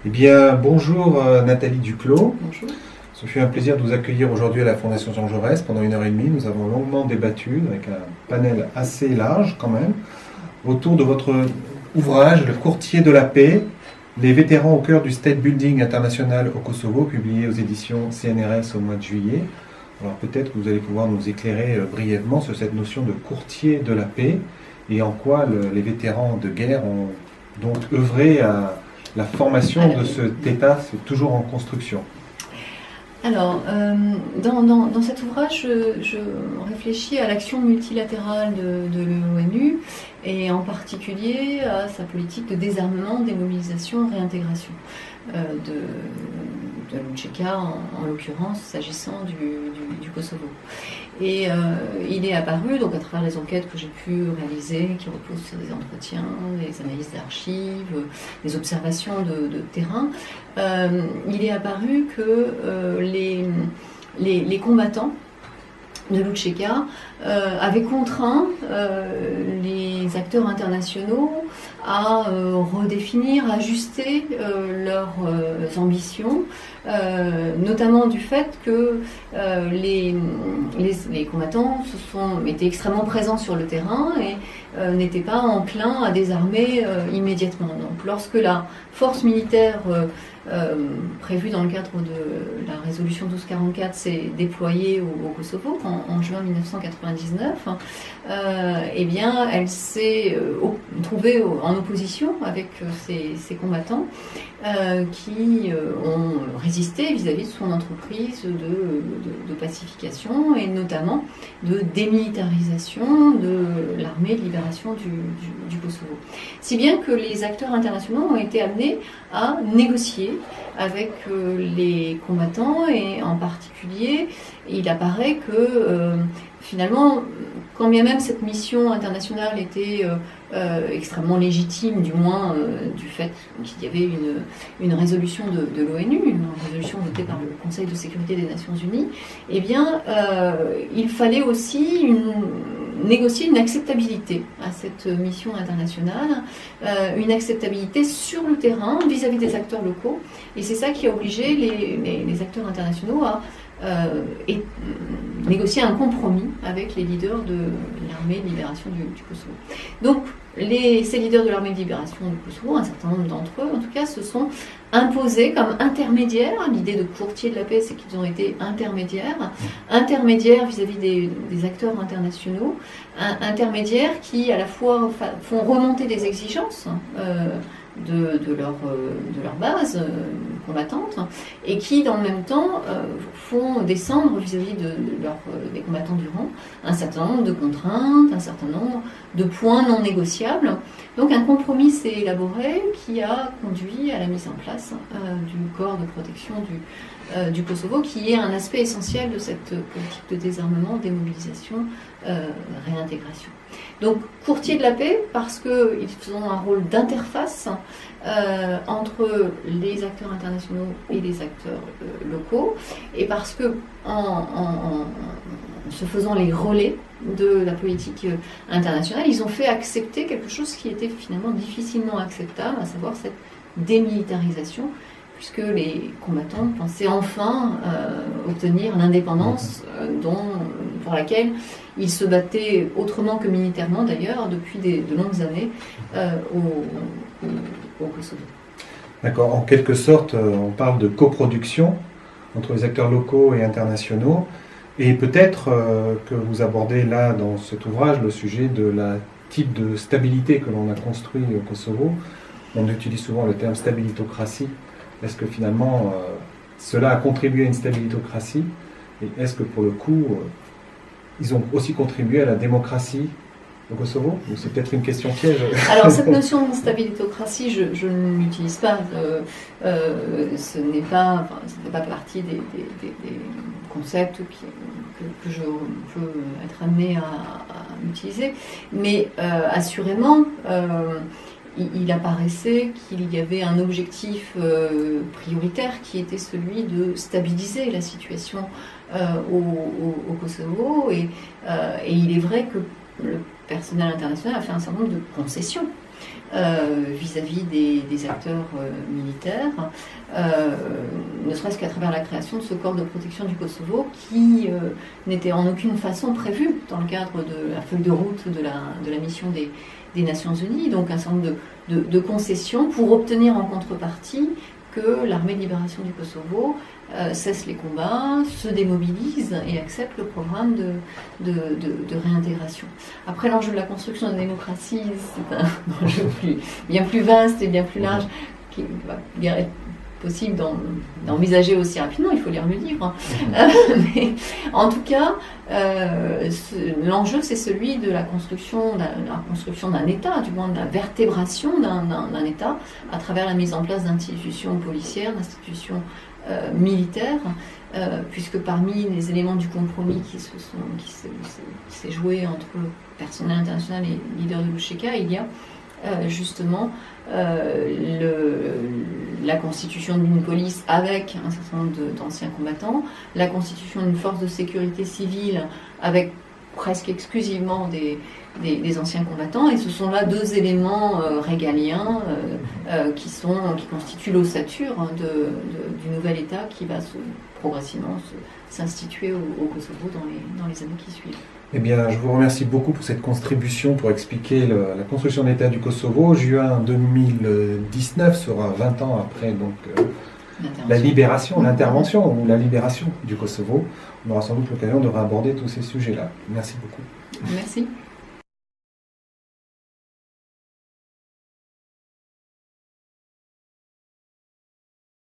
Eh bien, bonjour Nathalie Duclos. Bonjour. Ce fut un plaisir de vous accueillir aujourd'hui à la Fondation Jean Jaurès. Pendant 1h30, nous avons longuement débattu avec un panel assez large quand même, autour de votre ouvrage, Le courtier de la paix, les vétérans au cœur du State Building international au Kosovo, publié aux éditions CNRS au mois de juillet. Alors peut-être que vous allez pouvoir nous éclairer brièvement sur cette notion de courtier de la paix et en quoi les vétérans de guerre ont donc œuvré à la formation de cet État. C'est toujours en construction. Alors, dans cet ouvrage, je réfléchis à l'action multilatérale de l'ONU et en particulier à sa politique de désarmement, démobilisation, réintégration de l'UNCHK en l'occurrence, s'agissant du Kosovo. Et il est apparu, donc à travers les enquêtes que j'ai pu réaliser, qui reposent sur des entretiens, des analyses d'archives, des observations de terrain, il est apparu que les combattants de l'UNCHK avaient contraint les acteurs internationaux à redéfinir, ajuster leurs ambitions, notamment du fait que les combattants étaient extrêmement présents sur le terrain et n'étaient pas enclins à désarmer immédiatement. Donc lorsque la force militaire prévue dans le cadre de la résolution 1244 s'est déployée au Kosovo en juin 1999, eh bien, elle s'est trouvée en opposition avec ces combattants qui ont résisté vis-à-vis de son entreprise de pacification et notamment de démilitarisation de l'armée de libération du Kosovo. Si bien que les acteurs internationaux ont été amenés à négocier avec les combattants et en particulier, il apparaît que finalement, quand bien même cette mission internationale était extrêmement légitime, du moins du fait qu'il y avait une résolution de l'ONU, une résolution votée par le Conseil de sécurité des Nations Unies, eh bien, il fallait aussi négocier une acceptabilité à cette mission internationale, une acceptabilité sur le terrain vis-à-vis des acteurs locaux, et c'est ça qui a obligé les acteurs internationaux à négocier un compromis avec les leaders de l'armée de libération du Kosovo. Donc, ces leaders de l'armée de libération du Kosovo, un certain nombre d'entre eux, en tout cas, se sont imposés comme intermédiaires. L'idée de courtier de la paix, c'est qu'ils ont été intermédiaires vis-à-vis des acteurs internationaux, intermédiaires qui, à la fois, font remonter des exigences de leur base combattante et qui, dans le même temps, font descendre vis-à-vis des combattants du rang un certain nombre de contraintes, un certain nombre de points non négociables. Donc un compromis s'est élaboré qui a conduit à la mise en place du corps de protection du Kosovo, qui est un aspect essentiel de cette politique de désarmement, démobilisation, réintégration. Donc courtier de la paix parce qu'ils ont un rôle d'interface entre les acteurs internationaux et les acteurs locaux, et parce que en se faisant les relais de la politique internationale, ils ont fait accepter quelque chose qui était finalement difficilement acceptable, à savoir cette démilitarisation, puisque les combattants pensaient enfin obtenir l'indépendance pour laquelle ils se battaient autrement que militairement d'ailleurs depuis de longues années au Kosovo. D'accord, en quelque sorte, on parle de coproduction entre les acteurs locaux et internationaux, et peut-être que vous abordez là dans cet ouvrage le sujet de la type de stabilité que l'on a construit au Kosovo. On utilise souvent le terme stabilitocratie. Est-ce que finalement cela a contribué à une stabilitocratie, et est-ce que pour le coup ils ont aussi contribué à la démocratie au Kosovo? Ou c'est peut-être une question piège? Alors cette notion de stabilitocratie, je ne l'utilise pas. Ce n'est pas partie des concepts que je peux être amené à utiliser. Mais assurément, il apparaissait qu'il y avait un objectif prioritaire qui était celui de stabiliser la situation au Kosovo, et il est vrai que le personnel international a fait un certain nombre de concessions vis-à-vis des acteurs militaires, ne serait-ce qu'à travers la création de ce corps de protection du Kosovo qui n'était en aucune façon prévu dans le cadre de la feuille de route de la mission des Nations Unies, donc un certain nombre de concessions pour obtenir en contrepartie que l'armée de libération du Kosovo cesse les combats, se démobilise et accepte le programme de réintégration. Après, l'enjeu de la construction de la démocratie, c'est un enjeu bien plus vaste et bien plus large, qui va bien être possible d'envisager aussi rapidement, il faut lire le livre. Mais en tout cas, l'enjeu, c'est celui de la construction d'un État, du moins de la vertébration d'un État, à travers la mise en place d'institutions policières, d'institutions militaires, puisque parmi les éléments du compromis qui s'est joué entre le personnel international et le leader de l'UÇK, il y a justement la constitution d'une police avec un certain nombre d'anciens combattants, la constitution d'une force de sécurité civile avec presque exclusivement des anciens combattants, et ce sont là deux éléments régaliens qui constituent l'ossature du nouvel État qui va progressivement s'instituer au Kosovo dans les années qui suivent. Eh bien, je vous remercie beaucoup pour cette contribution pour expliquer la construction de l'État du Kosovo. Juin 2019 sera 20 ans après donc, la libération, l'intervention ou la libération du Kosovo. On aura sans doute l'occasion de réaborder tous ces sujets-là. Merci beaucoup. Merci.